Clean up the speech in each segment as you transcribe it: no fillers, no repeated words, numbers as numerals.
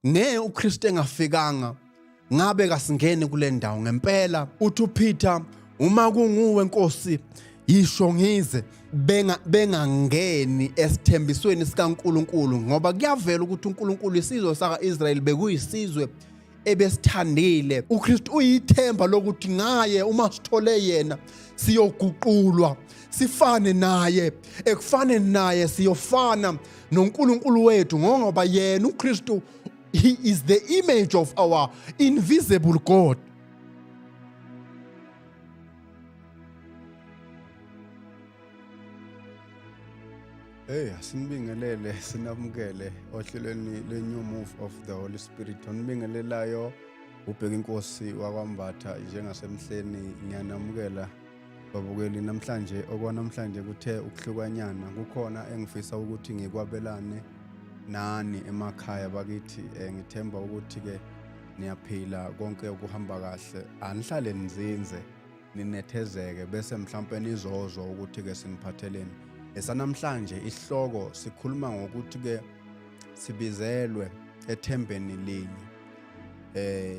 uKristu engafikanga ngabe kasingene kule ndawo ngempela. Uthi uPeter, uma kunguwe Nkosi yisho ngize, bengangeni esithembisweni sikaNkulunkulu, ngoba kuyavela ukuthi uNkulunkulu isizwe saka-Israyeli bekuyisizwe ebesithandile. uKristu uyithemba lokuthi ngaye uma sithole yena siyoguqulwa sifane naye, ekufaneni naye siyofana noNkulunkulu wethu, ngoba yena uKristu, he is the image of our invisible God. Asinibingelele, sinamukele ohlelweni le-New Move of the Holy Spirit. Onibingelelayo ubheka inkosi wakwambatha njengasemhleni. Ngiyanamukela babukeli namhlanje. Okwanamhlanje kuthe ukuhlukanyana, kukhona engifisa ukuthi ngikwabelane nani emakhaya bakithi. Ngithemba ukuthi-ke niyaphila, konke ukuhamba kahle, anihlale nizinze ninethezeke, bese mhlawumpe nizozwa ukuthi-ke siniphatheleni. Esanamhlanje isihloko sikhuluma ngokuthi-ke sibizelwe ethembeni linye.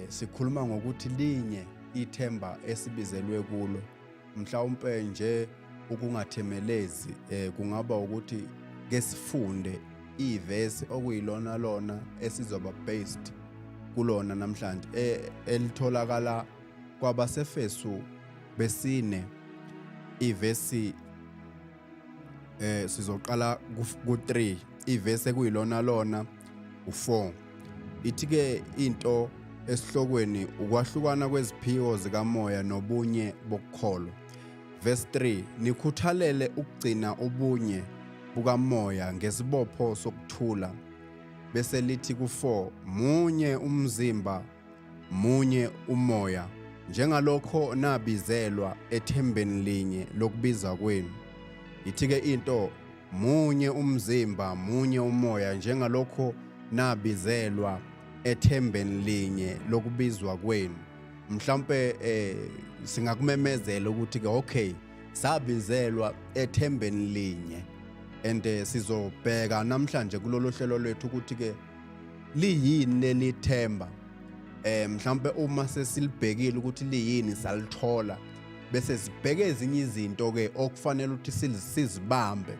Sikhuluma ngokuthi linye ithemba esibizelwe kulo. Mhlawumpe nje ukungathemelezi kungaba ukuthi ke sifunde ivesi okuyilona lona esizoba based kulona namhlanje, elitholakala kwabaseFesu besine ivesi. Sizoqala ku-3, ivesi ekuyilona lona u-4. Ithi-ke into esihlokweni ukwahlukana kweziphiwo zikamoya nobunye bokukholwa. Verse 3, nikhuthalele ukugcina ubunye bukamoya ngesibopho sokuthula. Bese lithi ku-4, munye umzimba, munye umoya, njengalokho nabizelwa ethembeni linye lokubiza kwenu. Ithi-ke into, munye umzimba, munye umoya, njengalokho nabizelwa ethembeni linye lokubizwa kwenu. Mhlawumpe singakumemezela ukuthi-ke okay, sabizelwa ethembeni linye. And sizobheka namhlanje kulolu hlelo lwethu ukuthi-ke liyini leli themba. Mhlawumpe uma sesilibhekile ukuthi liyini salithola, bese sibheke ezinye izinto-ke okufanele ukuthi sizibambe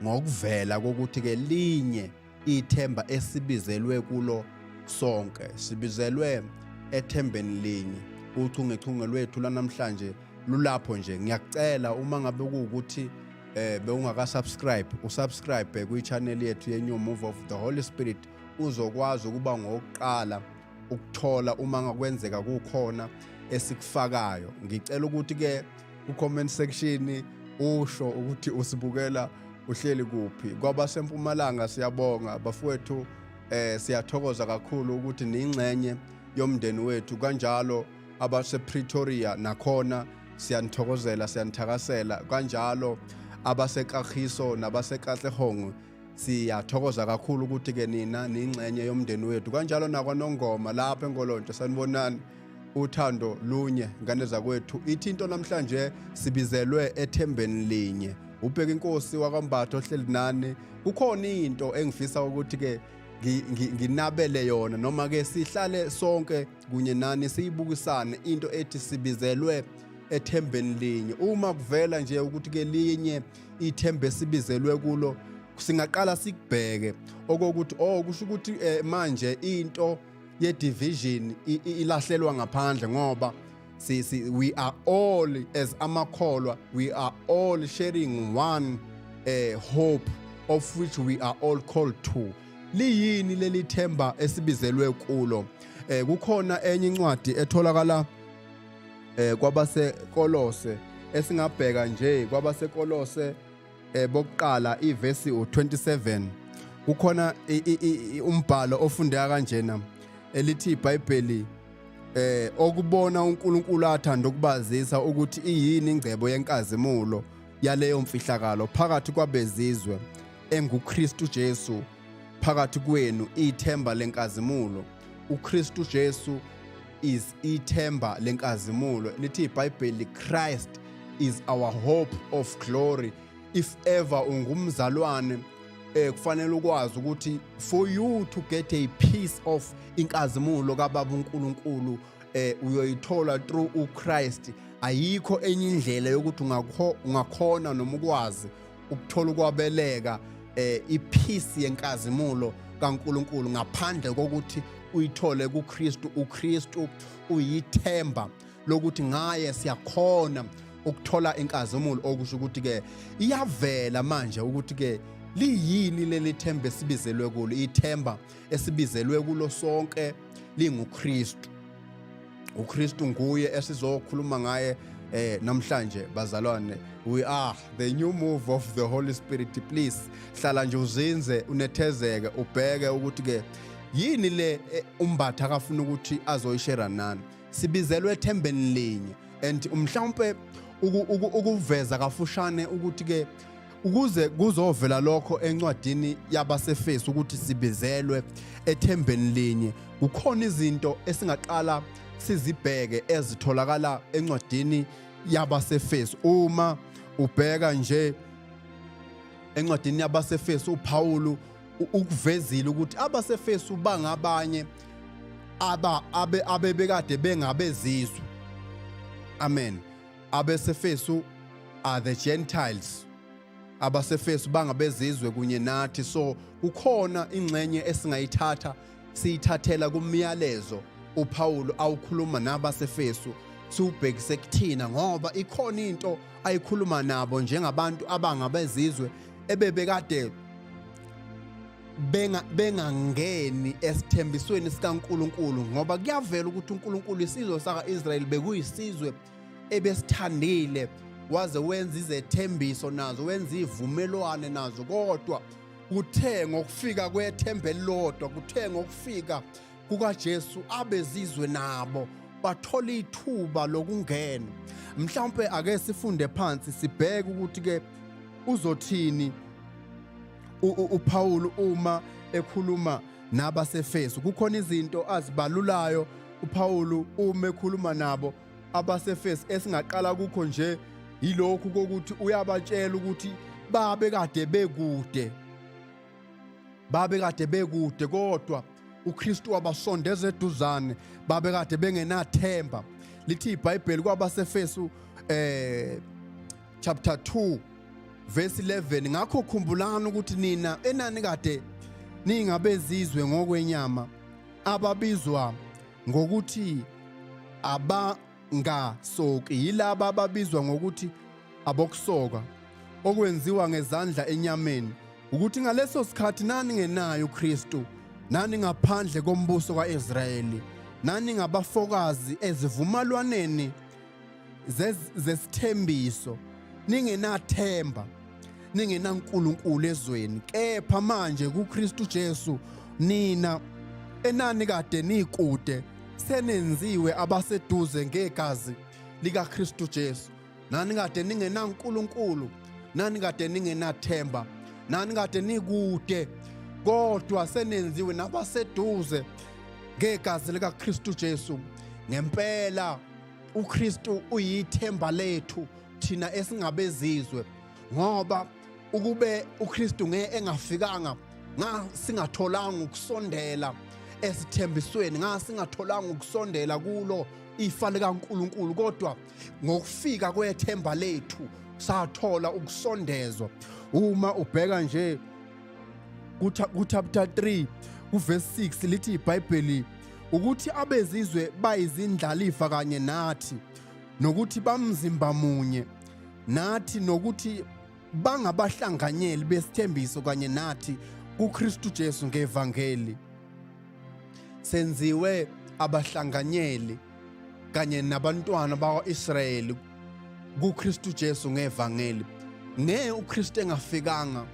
ngokuvela kokuthi-ke linye ithemba esibizelwe kulo sonke. Sibizelwe ethembeni linye. Uchungechunge lwethu lanamhlanje lulapho nje. Ngiyakucela uma ngabe kuwukuthi bewungaka-subscribe, usubscribe kwi-channel yethu ye-New Move of the Holy Spirit, uzokwazi ukuba ngokuqala ukuthola uma ngakwenzeka kukhona esikufakayo. Ngicela ukuthi-ke ku-comment section usho ukuthi usibukela uhleli kuphi. KwabaseMpumalanga siyabonga bafowethu, siyathokoza kakhulu ukuthi niyingxenye yomndeni wethu. Kanjalo abasePretoria nakhona siyanithokozela, siyanithakasela. Kanjalo abaseKagiso nabasekatlehong siyathokoza kakhulu ukuthi-ke nina niyingxenye yomndeni wethu. Kanjalo nakwaNongoma lapha eNgolonto sanibonani, uthando lunye ngane zakwethu. Ithi into namhlanje sibizelwe ethembeni linye. Ubheka inkosi wakwambatha ohleli nani. Kukhona into engifisa ukuthi-ke nginabele yona, noma-ke sihlale sonke kunye nani siyibukisane into ethi sibizelwe ethembeni linye. Uma kuvela nje ukuthi-ke linye ithembe sibizelwe kulo, singaqala sikubheke okokuthi kusho ukuthi manje into ye-division ilahlelwa ngaphandle, ngoba we are all as amakholwa, we are all sharing one hope of which we are all called to. Liyini leli themba esibizelwe kulo? Kukhona enye incwadi etholakala kwabaseKolose esingabheka nje kwabaseKolose bokuqala ivesi u27. Kukhona umbhalo ofundeka kanjena elithi iBhayibheli okubona uNkulunkulu athanda ukubazisa ukuthi iyini ingcebo yenkazimulo yaleyo mfihlakalo phakathi kwabezizwe enguKristu Jesu phakathi kwenu, ithemba lenkazimulo. uKristu Jesu is ithemba lenkazimulo. Lithi iBhayibheli, Christ is our hope of glory. If ever ungumzalwane kufanele ukwazi ukuthi for you to get a piece of inkazimulo kaBaba uNkulunkulu uyoyithola through uChrist. Ayikho enye indlela yokuthi ungakhona noma ukwazi ukuthola ukwabeleka ipeace yenkazimulo kaNkulunkulu ngaphandle kokuthi uyithole kuKristu. uKristu uyithemba lokuthi ngaye siyakhona ukuthola inkazimulo, okusho ukuthi ke iyavela manje ukuthi ke liyini leli themba esibizelwe kulo. Ithemba esibizelwe kulo sonke linguKristu. uKristu nguye esizokhuluma ngaye namhlanje bazalwane. We are the new move of the Holy Spirit. Please hlala nje uzinze unethezeke ubheke ukuthi ke yini le umbatha akafuna ukuthi azoyishare nani. Sibizelwe ethembeni linye, and mhlawumbe ukuveza kafushane ukuthi ke ukuze kuzovela lokho encwadini yabaseFesu ukuthi sibizelwe ethembeni linye, kukhona izinto esingaqala sizibheke ezitholakala encwadini yabaseFesu. Uma ubheka nje encwadini yabaseFesu, uPaul ukuvezile ukuthi abaseFesu bangabanye abebekade bengabezizwe. Amen. AbaseFesu are the Gentiles. AbaseFesu bangabezizwe kunye nathi. So kukhona ingxenye esingayithatha siyithathela kumyalezo uPaul awukhuluma nabaseFesu, siubhekise kuthina ngoba ikhona into ayikhuluma nabo njengabantu abangabezizwe ebebekade bengangeni esithembisweni sikaNkulunkulu, ngoba kuyavela ukuthi uNkulunkulu isizwe saka-Israyeli bekuyisizwe ebesithandile, waze wenza izethembiso nazo, wenza ivumelwane nazo. Kodwa kuthe ngokufika kwethemba elilodwa, kuthe ngokufika kukaJesu, abezizwe nabo bathola ithuba lokungena. Mhlawumbe ake sifunde phansi sibheke ukuthi ke uzothini uPaul uma ekhuluma nabaseFesu. Kukhona izinto azibalulayo uPaul uma ekhuluma nabo abaseFesu esingaqala kukho nje yilokhu kokuthi uyabatshela ukuthi babe kade bekude kodwa uKristu wabasondeza eduzane, babe kade bengenathemba. Lithi iBhayibheli kwabaseFesu chapter 2 verse 11, ngakho khumbulani ukuthi nina enani kade ningabezizwe ngokwenyama, ababizwa ngokuthi abangasoki, yilaba ababizwa ngokuthi abokusoka, okwenziwa ngezandla enyameni, ukuthi ngaleso sikhathi nani ngenayo uKristu, nani ngaphandle kombuso kaIsrayeli, nani ngabafokazi ezivumalwaneni zesithembiso, ningenathemba, ningenaNkulunkulu ezweni. Kepha manje kuKristu Jesu nina enani kade nikude senenziwe abaseduze ngegazi likaKristu Jesu. Nani kade ningenaNkulunkulu, nani kade ningenathemba, nani kade nikude, kodwa senenziwe nabaseduze ngegazi likaKristu Jesu. Ngempela uKristu uyithemba lethu thina esingabezizwe, ngoba ukube uKristu engafikanga singatholanga ukusondela esithembisweni, singatholanga ukusondela kulo ifa likaNkulunkulu, kodwa ngokufika kwethemba lethu sathola ukusondezwa. Uma ubheka nje kuchapter 3 kuverse 6 lithi iBhayibheli ukuthi abezizwe bayizindlalifa kanye nathi, nokuthi bamzimba munye nathi, nokuthi bangabahlanganyeli besithembiso kanye nathi kuKristu Jesu ngevangeli. Senziwe abahlanganyeli kanye nabantwana bakwa-Israyeli kuKristu Jesu ngevangeli. uKristu engafikanga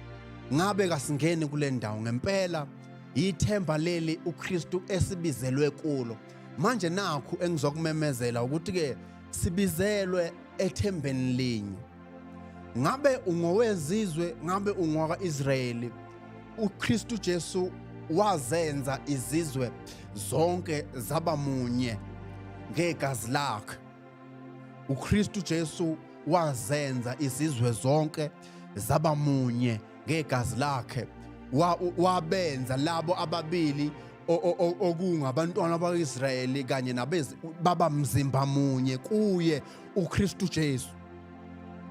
ngabe kasingeni kule ndawo. Ngempela ithemba leli uKristu esibizelwe kulo. Manje nakho engizokumemezela ukuthi ke sibizelwe ethembeni linye. Ngabe ungowezizwe, ngabe ungowaka-Israyeli, uKristu Jesu wazenza izizwe zonke zaba munye ngegazi lakhe. uKristu Jesu wazenza izizwe zonke zaba munye ngegazi lakhe. wabenza labo ababili okungabantwana bakwa-Israyeli kanye baba mzimba munye kuye uKristu Jesu.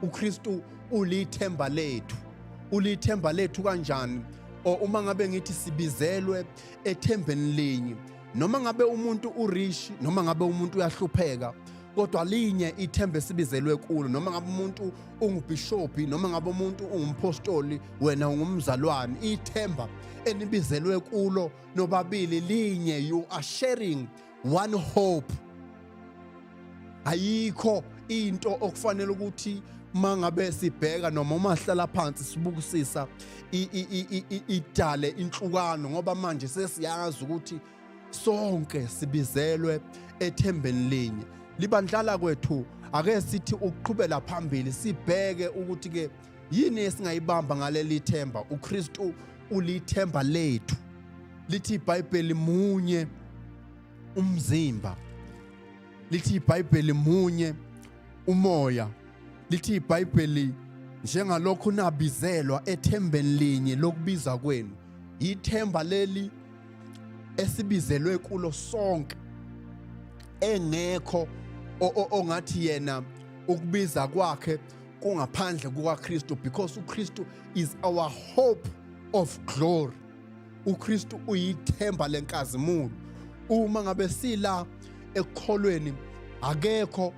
uKristu ulithemba lethu. Ulithemba lethu kanjani? Uma ngabe ngithi sibizelwe ethembeni linye, noma ngabe umuntu urishi, noma ngabe umuntu uyahlupheka, kodwa linye ithemba esibizelwe kulo. Noma ngabe umuntu ungubhishophi, noma ngabe umuntu ungumpostoli, wena ungumzalwane, ithemba enibizelwe kulo nobabili linye. You are sharing one hope. Ayikho into okufanele ukuthi mangabe sibheka noma umahlala phansi sibukisisa idale inhlukano, ngoba manje sesiyazi ukuthi sonke sibizelwe ethembeni linye. Libandlala kwethu ake sithi ukuqhubela phambili sibheke ukuthi ke yini esingayibamba ngaleli themba. uKristu ulithemba lethu. Lithi iBhayibheli munye umzimba, lithi iBhayibheli munye umoya, lithi iBhayibheli njengalokhu nabizelwa ethembeni linye lokubiza kwenu. Ithemba leli esibizelwe kulo sonke, engekho ongathi yena ukubiza kwakhe kungaphandle kukaKristu, because uKristu is our hope of glory. uKristu uyithemba lenkazimulo. Uma ngabe sila ekukholweni, akekho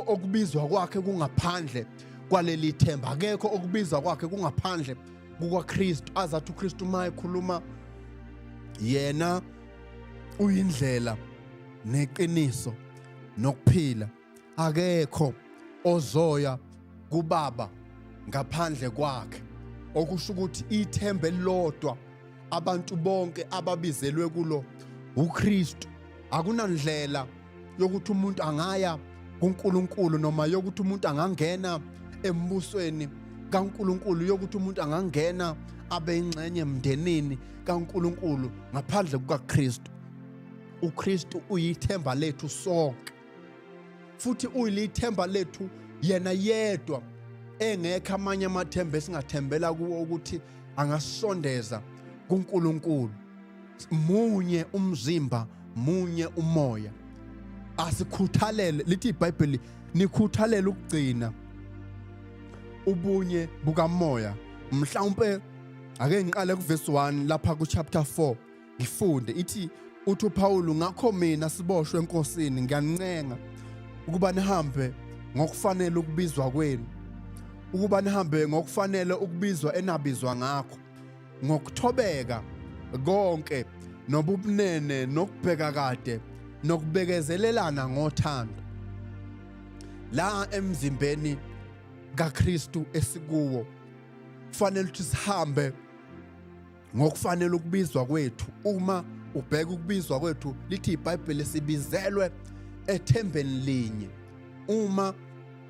okubizwa kwakhe kungaphandle kwaleli themba, akekho okubizwa kwakhe kungaphandle kukaKristu. Azathi uKristu uma ekhuluma yena uyindlela neqiniso nokuphila, akekho ozoya kuBaba ngaphandle kwakhe. Okusho ukuthi ithemba elilodwa abantu bonke ababizelwe kulo uKristu. Akunandlela yokuthi umuntu angaya kuNkulunkulu, noma yokuthi umuntu angangena embusweni kaNkulunkulu, yokuthi umuntu angangena abe ingxenye emndenini kaNkulunkulu ngaphandle kukaKristu. uKristu uyithemba lethu sonke, futhi uyilithemba lethu yena yedwa, engekho amanye amathemba esingathembela kuwo ukuthi angasondeza kuNkulunkulu. Munye umzimba, munye umoya. Asikhuthalele, lithi iBhayibheli, nikhuthalele ukugcina ubunye bukamoya. Mhlawumbe ake ngiqale kuverse 1 lapha kuchapter 4 ngifunde. Uthi uPawulu, ngakho mina siboshwe enkosini ngiyancenga ukuba nihambe ngokufanele ukubizwa kwenu, ukuba nihambe ngokufanele ukubizwa enabizwa ngakho, ngokuthobeka konke nobubunene nokubheka kade nokubekezelelana ngothando, la emzimbeni kaKristu esikuwo. Kufanele ukuthi sihambe ngokufanele ukubizwa kwethu. Uma ubheka ukubizwa kwethu, lithi iBhayibheli sibizelwe ethembeni linye. Uma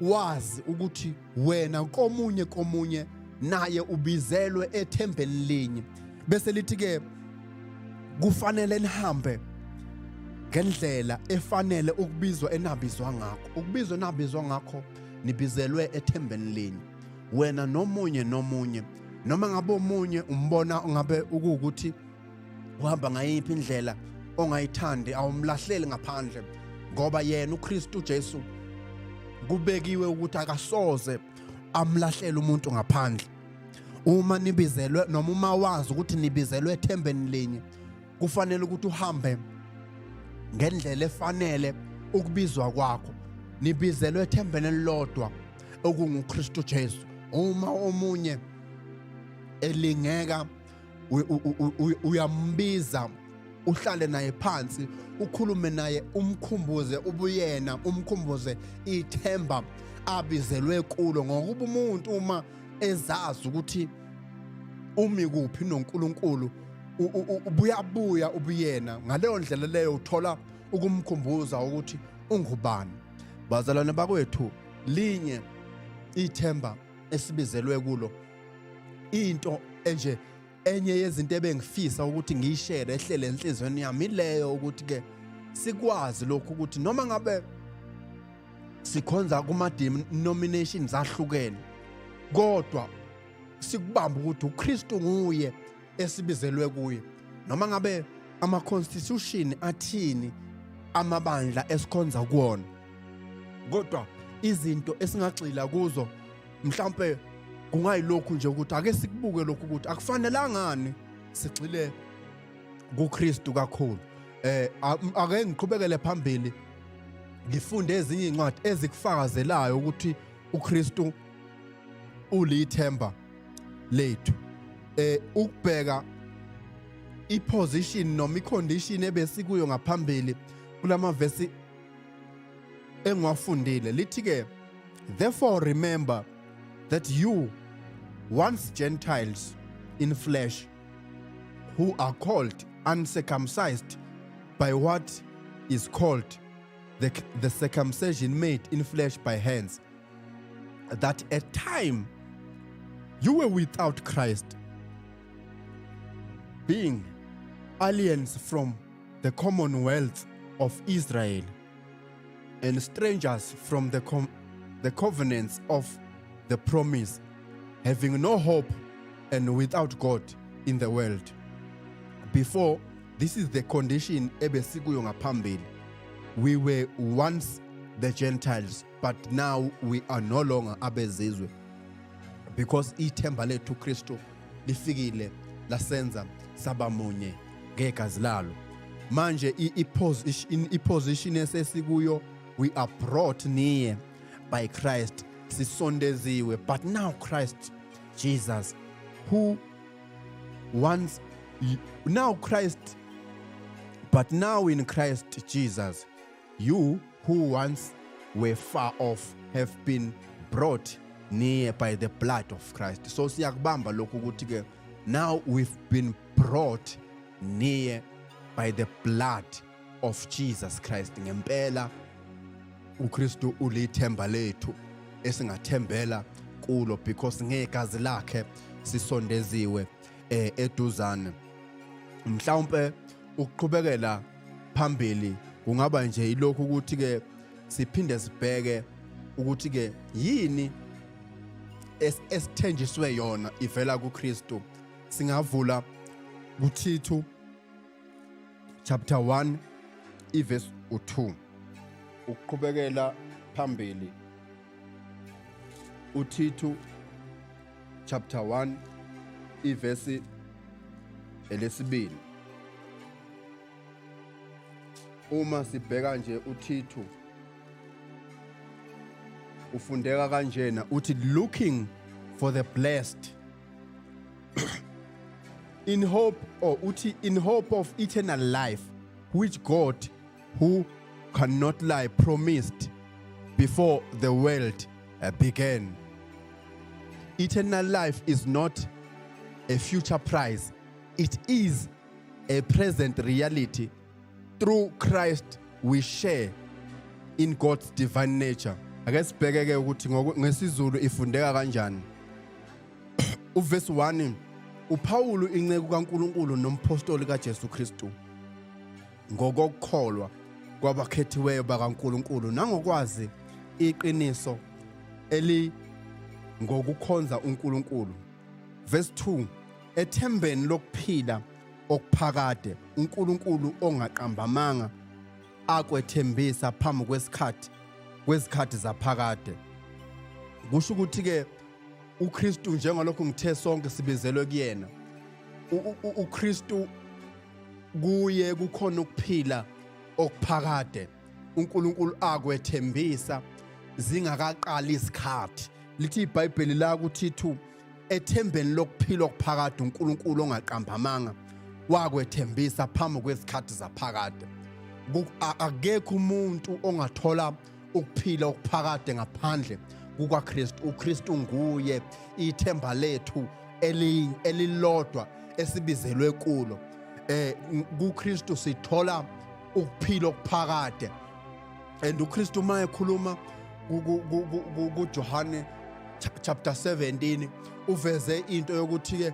wazi ukuthi wena komunye naye ubizelwe ethembeni linye, bese lithi ke kufanele nihambe ngendlela efanele ukubizwa enabizwa ngakho. Ukubizwa enabizwa ngakho nibizelwe ethembeni linye, wena nomunye, noma ngabe omunye umbona ngabe ukuthi uhamba ngayiphi indlela ongayithandi, awumlahleli ngaphandle, ngoba yena uKristu Jesu kubekiwe ukuthi akasoze amlahlele umuntu ngaphandle. Uma nibizelwe, noma uma wazi ukuthi nibizelwe ethembeni linye, kufanele ukuthi uhambe ngendlela efanele ukubizwa kwakho. Nibizelwe ethembeni elilodwa okunguKristu Jesu. Uma omunye elingeka, uyambiza, uhlale naye phansi, ukhulume naye, umkhumbuze ubuyena, umkhumbuze ithemba abizelwe kulo. Ngokuba umuntu uma ezazi ukuthi umi kuphi noNkulunkulu, ubuya ubuyena. Ngaleyo ndlela leyo uthola ukumkhumbuza ukuthi ungubani. Bazalwane bakwethu, linye ithemba esibizelwe kulo. Into enye yezinto ebengifisa ukuthi ngiyishare ehlele enhlizweni yami ileyo, ukuthi ke sikwazi lokhu ukuthi noma ngabe sikhonza kuma denominations ahlukene, kodwa sikubamba ukuthi uKristu nguye esibizelwe kuye. Noma ngabe ama constitution athini amabandla esikhonza kuona, kodwa izinto esingagxila kuzo mhlambe kungayilokhu nje ukuthi ake sikubuke lokhu ukuthi akufanelangani sigxile kuKristu kakhulu. Ake ngiqhubekele phambili ngifunde ezinye incwadi ezikufakazelayo ukuthi uKristu ulithemba lethu. Ukubheka iposition noma icondition ebesikuyo ngaphambili kulama verse engwafundile lithi ke, therefore remember that you once Gentiles in flesh, who are called uncircumcised by what is called the circumcision made in flesh by hands, that at time you were without Christ, being aliens from the commonwealth of Israel and strangers from the covenants of the promise, having no hope and without God in the world. Before, this is the condition ebesikuyo ngaphambili. We were once the Gentiles, but now we are no longer abezizwe, because ithemba lethu Kristu lifikile lasenza sabamunye ngegazi lalo. Manje iposition esesikuyo, we are brought near by Christ, sisondeziwe. But now Christ Jesus, who once now Christ, but now in Christ Jesus, you who once were far off have been brought near by the blood of Christ. So siyakubamba lokhu ukuthi ke, now we've been brought near by the blood of Jesus Christ. Ngempela uKristu ulithemba lethu esingathembela kulo, because ngegazi lakhe sisondeziwe eduzane. Mhlawumbe ukuqhubekela phambili kungaba nje ilokhu ukuthi ke siphinde sibheke ukuthi ke yini esithenjiswe yona ivela kuKristu. Singavula kuThithu chapter 1 verse 2 ukuqhubekela phambili. uThithu chapter 1 verse 2. Uma sibheka nje uThithu ufundeka kanjena uthi, looking for the blessed in hope, or uthi in hope of eternal life, which God, who cannot lie, promised before the world began. Eternal life is not a future prize, it is a present reality. Through Christ we share in God's divine nature. Ake sibheke ke ukuthi ngesizulu ifundeka kanjani. Uverse 1, uPawulu inceku kaNkulunkulu nompostoli kaJesu Kristu, ngokukholwa kwabakhethiweyo bakaNkulunkulu nangokwazi iqiniso eli ngokukhonza uNkulunkulu. Verse 2, ethembeni lokuphila okuphakade uNkulunkulu ongaqambamanga akwethembisa phambi kwezikhathi zaphakade. Kusho ukuthi ke uKristu njengalokho ngithe sonke sibizelwe kuyena, uKristu kuye kukhona ukuphila okuphakade uNkulunkulu akwethembisa zingakaqali isikhathi. Lithi iBhayibheli la kuThithu, ethembeni lokuphila okuphakade uNkulunkulu ongaqambamanga wakwethembisa phambi kwezikhathi zaphakade. Akekho umuntu ongathola ukuphila okuphakade ngaphandle kukaKristu. uKristu nguye ithemba lethu elilodwa esibizelwe kulo. kuKristu sithola ukuphila okuphakade. And uKristu uma ekhuluma kuJohane chapter 17 uveze into yokuthi ke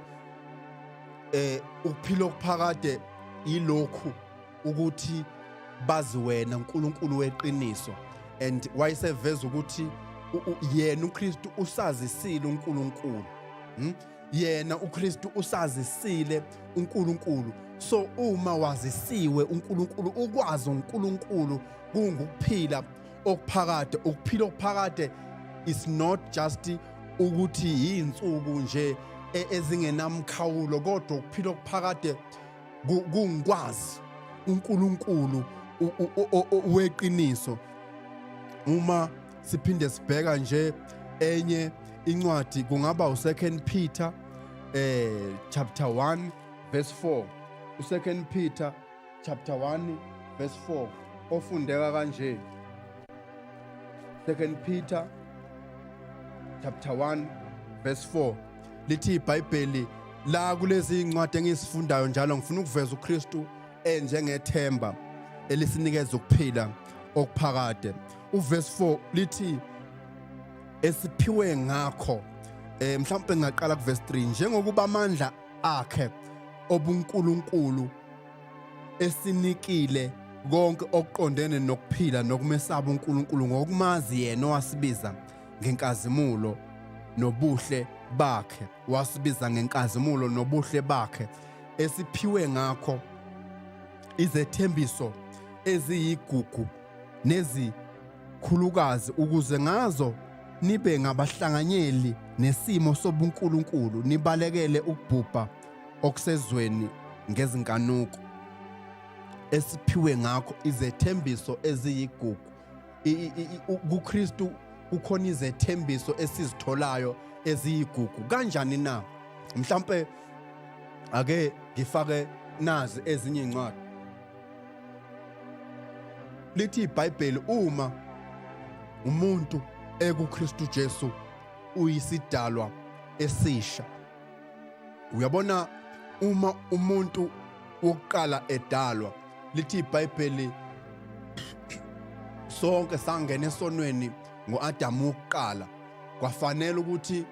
ukuphila okuphakade yilokhu ukuthi bazi wena uNkulunkulu weqiniso. And wayeseveza ukuthi yena uKristu usazisile uNkulunkulu. yena uKristu usazisile uNkulunkulu. So uma wazisiwe uNkulunkulu, ukwazi uNkulunkulu kungukuphila okuphakade. Ukuphila okuphakade is not just ukuthi yinsuku nje ezingenamkhawulo, kodwa ukuphila okuphakade kungikwazi uNkulunkulu weqiniso. Uma siphinde sibheka nje enye incwadi, kungaba u2 Peter chapter 1 verse 4. U2 Peter chapter 1 verse 4 ofundeka kanje. 2 Peter chapter 1 verse 4 lithi iBhayibheli la kulezi incwadi engisifundayo njalo ngifuna ukuveza uKristu njengethemba elisinikeza ukuphila okuphakade. Uverse 4 lithi esiphiwe ngakho, mhlawumbe ngaqala kuverse 3, njengokuba amandla akhe obuNkulunkulu esinikile konke okuqondene nokuphila nokumesaba uNkulunkulu ngokumazi yena owasibiza ngenkazimulo nobuhle bakhe, wasibiza ngenkazimulo nobuhle bakhe, esiphiwe ngakho izethembiso eziyigugu nezikhulukazi, ukuze ngazo nibe ngabahlanganyeli nesimo sobuNkulunkulu, nibalekele ukubhubha okusezweni ngezinkanuko. Esiphiwe ngakho izethembiso eziyigugu. kuKristu kukhona izethembiso esizitholayo eziyigugu. Kanjani na? Mhlambe ake ngifake nazi ezinye incwadi. Lithi iBhayibheli uma umuntu ekuKristu Jesu uyisidalwa esisha. Uyabona, uma umuntu wokuqala edalwa, lithi iBhayibheli sonke sangena esonweni ngoAdamu wokuqala. Kwafanele ukuthi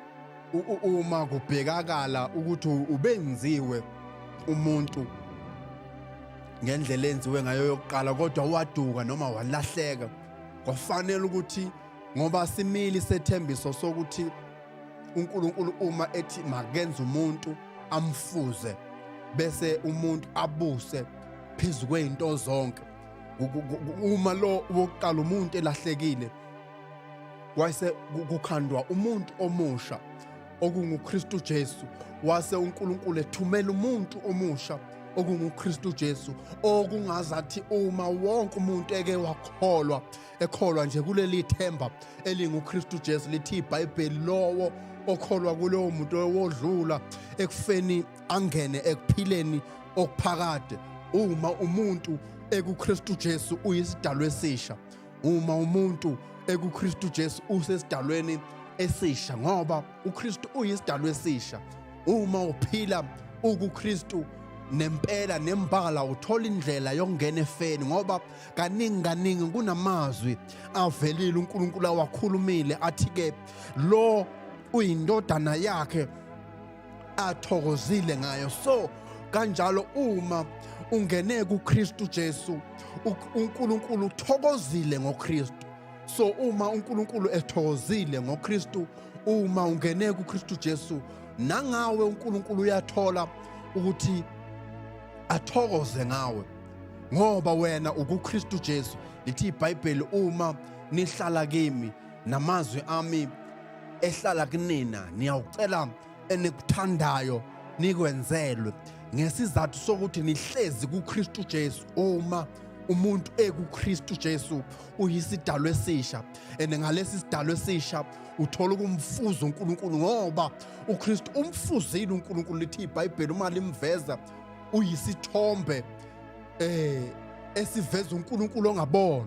uma kubhekakala ukuthi ubenziwe umuntu ngendlela enziwe ngayo yokuqala, kodwa waduka noma walahleka, kwafanele ukuthi ngoba simili sethembiso sokuthi uNkulunkulu uma ethi makenze umuntu amfuze, bese umuntu abuse phezu kweinto zonke. Uma lo wokuqala umuntu elahlekile, wase kukhandwa umuntu omusha okunguKristu Jesu, wase uNkulunkulu ethumela umuntu omusha okunguKristu Jesu, okungazathi uma wonke umuntu eke wakholwa ekholwa nje kuleli themba elinguKristu Jesu, lithi iBhayibheli lowo okholwa kulowo muntu owodlula ekufeni angene ekuphileni okuphakade. Uma umuntu ekuKristu Jesu uyisidalwa esisha, uma umuntu ekuKristu Jesu usesidalweni esisha, ngoba uKristu uyisidalwa esisha. Uma uphila ukuKristu nempela nembala, uthola indlela yokungena efeni, ngoba kaningi kunamazwi avelile uNkulunkulu awakhulumile athi-ke lo uyindodana yakhe athokozile ngayo. So kanjalo uma ungene kuKristu Jesu, uNkulunkulu uthokozile ngoKristu. So uma uNkulunkulu ethokozile ngoKristu, uma ungene kuKristu Jesu, nangawe uNkulunkulu uyathola ukuthi athokoze ngawe, ngoba wena ukuKristu Jesu. Lithi iBhayibheli uma nihlala kimi namazwi ami ehlala kunina, niyawucela enikuthandayo nikwenzelwe, ngesizathu sokuthi nihlezi kuKristu Jesu. Uma umuntu ekuKristu Jesu uyisidalwa esisha, ngalesi sidalwa esisha uthola ukumfuza uNkulunkulu, ngoba uKristu umfuzile uNkulunkulu. Lithi iBhayibheli uma limveza uyisithombe esiveza uNkulunkulu ongabona.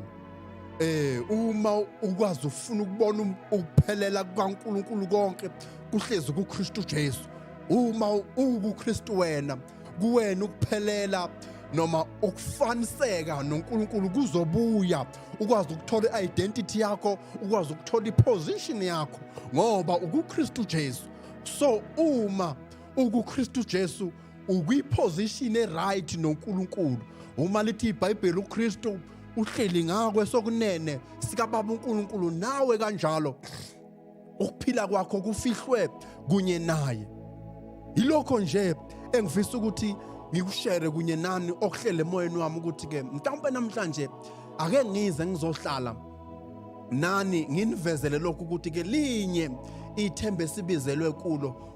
Uma ukwazi ufuna ukubona ukuphelela kukaNkulunkulu konke kuhlezi kuKristu Jesu. Uma ukuKristu wena, kuwena ukuphelela noma ukufaniseka noNkulunkulu kuzobuya, ukwazi ukuthola i-identity yakho, ukwazi ukuthola i-position yakho, ngoba ukuKristu Jesu. So uma ukuKristu Jesu ukwi-position e-right noNkulunkulu. Uma lithi iBhayibheli uKristu uhleli ngakwe sokunene sikaBaba uNkulunkulu, nawe kanjalo ukuphila kwakho kufihlwe kunye naye. Yilokho nje engifisa ukuthi ngikushare kunye nani okuhlele emoyeni wami ukuthi ke mhlawumbe namhlanje ake ngize ngizohlala nani nginivezele lokhu ukuthi ke linye ithembe sibizelwe kulo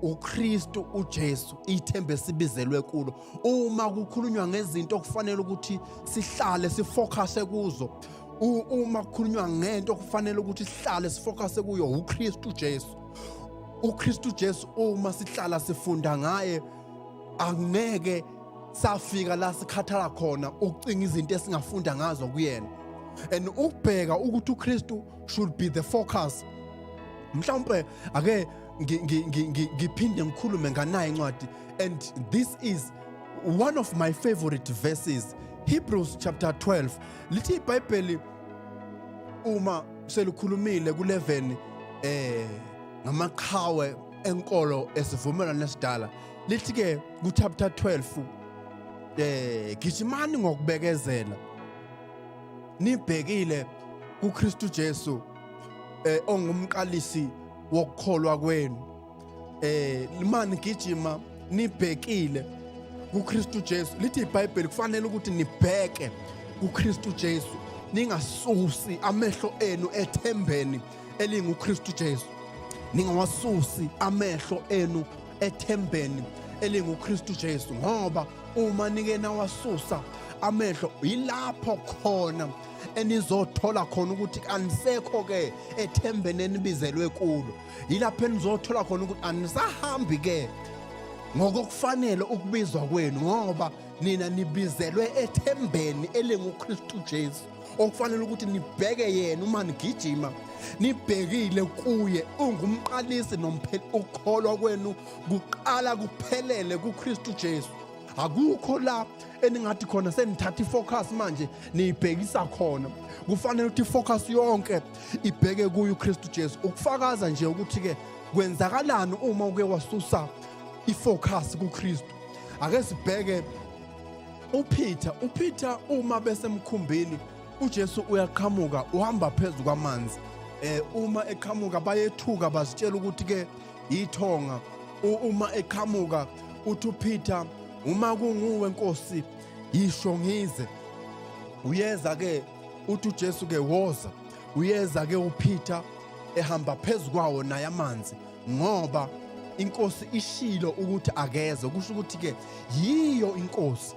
uKristu uJesu, ithembe sibizelwe kulo. Uma kukhulunywa ngezinto okufanele ukuthi sihlale sifocuse kuzo, uma kukhulunywa ngento okufanele ukuthi sihlale sifocuse kuyo uKristu Jesu. uKristu Jesu uma sihlala sifunda ngaye angeke safika la sikhathala khona ukucinga izinto esingafunda ngazo kuyena. And ukubheka ukuthi uKristu should be the focus. Mhlawumbe ake ngiphinde ngikhulume nganayo incwadi, and this is one of my favorite verses, Hebrews chapter 12. Lithi iBhayibheli uma selikhulumile ku11 ngamaqhawe enkolo esivumelwano esidala, lithi ke ku chapter 12 gijimani ngokubekezela nibhekile kuKristu Jesu ongumqalisi wokukholwa kwenu. Mani gijima nibhekile kuKristu Jesu. Lithi iBhayibheli kufanele ukuthi nibheke kuKristu Jesu, ningasusi amehlo enu ethembeni elinguKristu Jesu. Ningawasusi amehlo enu ethembeni elinguKristu Jesu, ngoba uma nike nawasusa amehlo yilapho khona enizothola khona ukuthi anisekho ke ethembeni enibizelwe kulo. Yilapho enizothola khona ukuthi anisahambi ke ngokufanele ukubizwa kwenu, ngoba nina nibizelwe ethembeni elinguKristu Jesu. Okufanele ukuthi nibheke yena uma nigijima, nibhekile kuye ungumqalisi nompheli ukukholwa kwenu kuqala kuphelele kuKristu Jesu. Akukho la eningathi khona senithatha ifocus manje niyibhekisa khona. Kufanele ukuthi ifocus yonke ibheke kuye uKristu Jesu, ukufakaza nje ukuthi ke kwenzakalani uma uke wasusa ifocus kuKristu. Ake sibheke uPeter uma besemkhumbini, uJesu uyaqhamuka uhamba phezulu kwamanzi. Uma eqhamuka bayethuka bazitshela ukuthi ke yithonga. Uma eqhamuka uthi uPeter, uma kunguwe Nkosi yisho ngize. Uyeza ke uthi uJesu ke woza. Uyeza ke uPeter ehamba phezulu kwawo naye amanzi, ngoba iNkosi ishilo ukuthi akeze. Kusho ukuthi ke yiyo iNkosi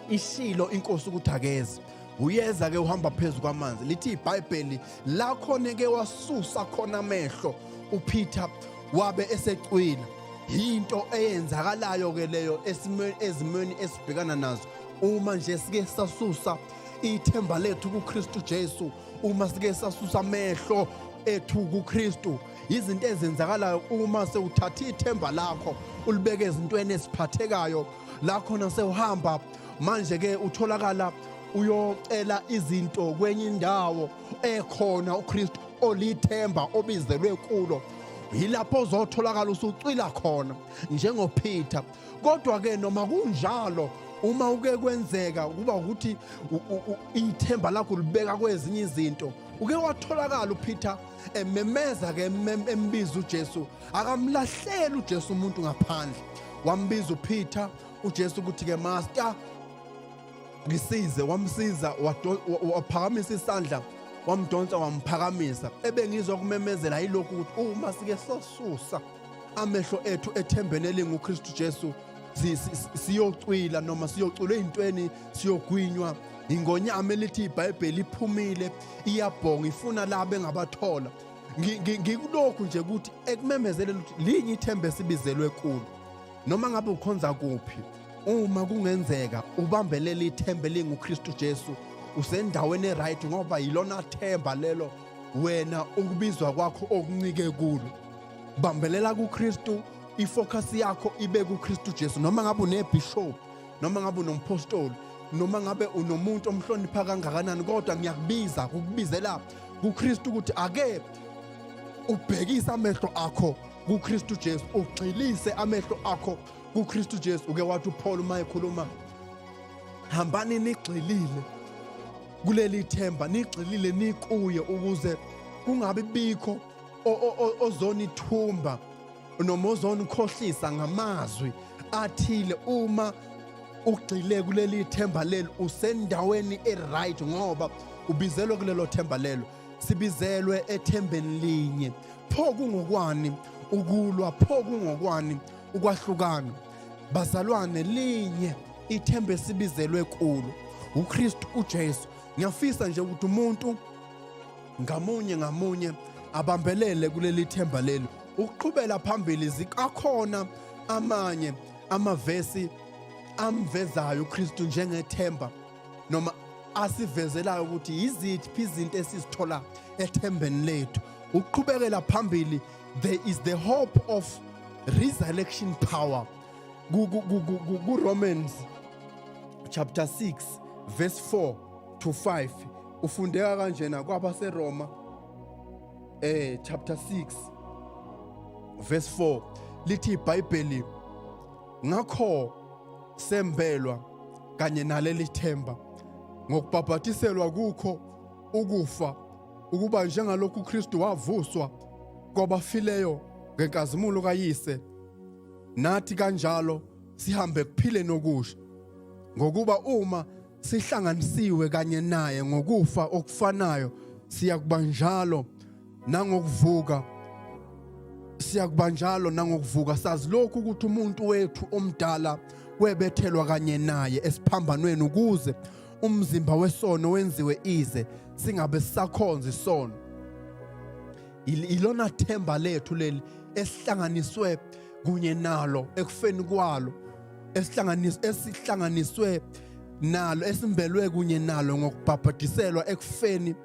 ishilo iNkosi ukuthi akeze. Uyeza ke uhamba phezulu kwamanzi. Lithi iBhayibheli la khona ke wasusa khona amehlo uPeter wabe esecwila. Into eyenzakalayo ke leyo ezimweni esibhekana nazo uma nje sike sasusa ithemba lethu kuKristu Jesu, uma sike sasusa amehlo ethu kuKristu. Izinto ezenzakalayo uma sewuthatha ithemba lakho ulibeke ezintweni eziphathekayo, la khona sewuhamba manje ke utholakala uyocela izinto kwenye indawo ekhona uKristu olithemba obizelwe kulo. Yilapho uzotholakala usucwila khona njengoPeter. Kodwa ke noma kunjalo, uma uke kwenzeka kuba ukuthi ithemba lakho libeka kwezinye izinto, uke watholakala uPeter ememeza ke embiza uJesu, akamlahleli uJesu umuntu ngaphandle. Wambiza uPeter uJesu ukuthi ke Master ngisize, wamsiza, waphakamisa isandla, wamdonsa wamphakamisa. Ebengizwa kumemezela yilokhu ukuthi uma sike sosusa amehlo ethu ethembeni elinguKristu Jesu, siyocwila noma siyocula ezintweni, siyogwinywa ingonyama elithi iBhayibheli iphumile iyabhonga ifuna labo engabathola. Ngikulokhu nje ukuthi ekumemezele ukuthi linye ithembe sibizelwe kulo. Noma ngabe ukhonza kuphi, uma kungenzeka ubambelele ithembe linguKristu Jesu, usendaweni right, ngoba yilona themba lelo wena ukubizwa kwakho okuncike kulo. Bambelela kuKristu, ifocus yakho ibe kuKristu Jesu. Noma ngabe unebishop, noma ngabe unompostoli, noma ngabe unomuntu omhlonipha kangakanani, kodwa ngiyakubiza ukubizela kuKristu ukuthi ake ubhekise amehlo akho kuKristu Jesu, ugxilise amehlo akho kuKristu Jesu. Uke wathi uPaul uma ekhuluma, hambani nigxilile kuleli themba, nigxilile nikuye, ukuze kungabi bikho ozonithumba noma uzonikhohlisa ngamazwi athile. Uma ugxile kuleli themba leli usendaweni eright, ngoba ubizelwe kulelo themba lelo. Sibizelwe ethembeni linye. Pho kungokwani ukulwa? Pho kungokwani ukwahlukana? Bazalwane, linye ithemba esibizelwe kulo, uKristu uJesu. Ngiyafisa nje ukuthi umuntu ngamunye abambelele kuleli themba leli. Ukuqhubela phambili zikakhona amanye amavesi amvezayo uKristu njengethemba, noma asivezelayo ukuthi yiziphi izinto esizithola ethembeni lethu. Ukuqhubekela phambili, there is the hope of resurrection power. Romans chapter 6 verse 4 to 5 ufundeka kanjena kwabaseRoma chapter 6 verse 4 lithi iBhayibheli, ngakho sembelwa kanye naleli themba ngokubhabhatiselwa kukho ukufa, ukuba njengalokhu uKristu wavuswa kwabafileyo ngenkazimulo kaYise, nathi kanjalo sihambe kuphileni okusha. Ngokuba uma sihlanganisiwe kanye naye ngokufa okufanayo, siyakuba njalo nangokuvuka. Sazi lokhu ukuthi umuntu wethu omdala webethelwa kanye naye esiphambanweni, ukuze umzimba wesono wenziwe ize, singabe sisakhonza isono. Ilona themba lethu leli esihlanganiswe kunye nalo ekufeni kwalo, esihlanganiswe nalo, esimbelwe kunye nalo ngokubhabhatiselwa ekufeni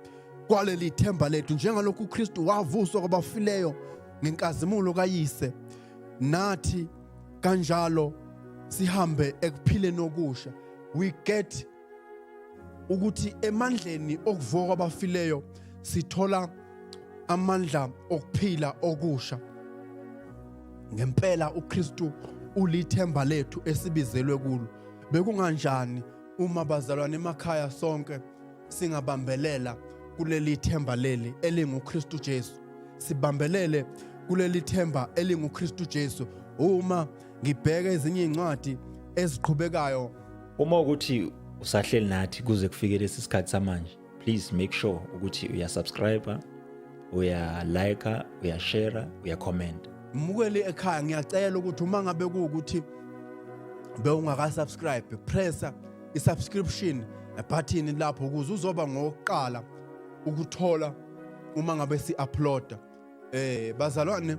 kwaleli themba lethu. Njengalokhu uKristu wavuswa kwabafileyo ngenkazimulo kaYise, nathi kanjalo sihambe ekuphileni okusha. We get ukuthi emandleni okuvuka kwabafileyo sithola amandla okuphila okusha. Ngempela uKristu ulithemba lethu esibizelwe kulo. Bekunganjani uma bazalwane emakhaya sonke singabambelela kuleli themba leli elinguKristu Jesu? Sibambelele kuleli themba elinguKristu Jesu. Uma ngibheka ezinye incwadi eziqhubekayo, uma ukuthi usahleli nathi kuze kufike lesi sikhathi samanje, please make sure ukuthi uyasubscribe, uyalike, uyashare, uyacomment. Mukeli ekhaya, ngiyacela ukuthi uma ngabe kuukuthi bewungakasubscribe, pressa i-subscription button lapho ukuze uzoba ngokuqala ukuthola uma ngabe si-uploada. Bazalwane,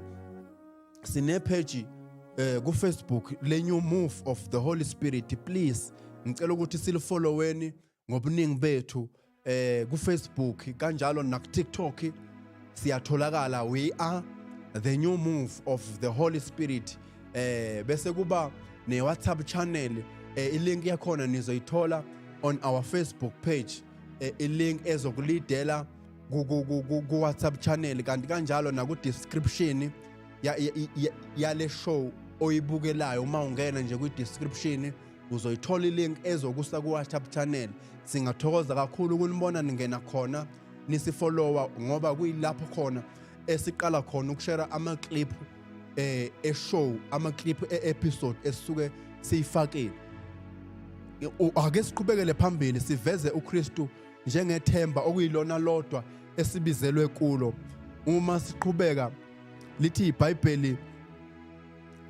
sine page ku Facebook, le New Move of the Holy Spirit. Please ngicela ukuthi silifolloweni ngobuningi bethu ku Facebook, kanjalo na ku TikTok siyatholakala. We are the New Move of the Holy Spirit. Bese kuba ne WhatsApp channel, ilink yakhona nizoyithola on our Facebook page, ilink ezokulidela ku WhatsApp channel, kanti kanjalo na ku description ya le show oyibukelayo. Uma ungena nje ku description uzoyithola ilink ezokusa ku WhatsApp channel. Singathokoza kakhulu ukunibona ningena khona nisifollowa, ngoba kuyilapho khona esiqala khona ukushare ama-clip e-show, ama-clip e-episode esisuke siyifakile. Ake siqhubekele phambili siveze uKristu njengethemba okuyilona lodwa esibizelwe kulo. Uma siqhubeka lithi iBhayibheli,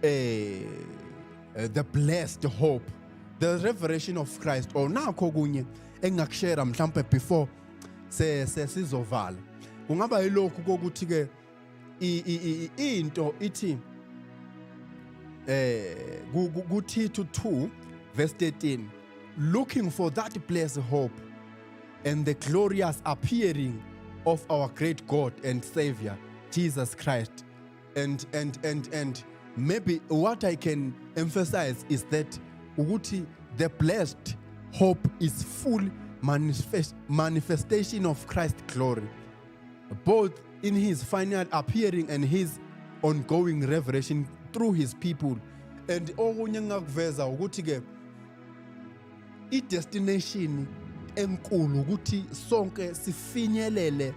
the blessed hope, the revelation of Christ. Nakho kunye engakushare mhlambe before sizovala, kungaba yilokhu kokuthi ke into ithi ku-Tito 2 verse 13, looking for that blessed hope and the glorious appearing of our great God and Savior Jesus Christ. And maybe what I can emphasize is that ukuthi the blessed hope is full manifestation of Christ's glory, both in his final appearing and his ongoing revelation through his people. And okunye ngakuveza ukuthi ke i-destination enkulu ukuthi sonke sifinyelele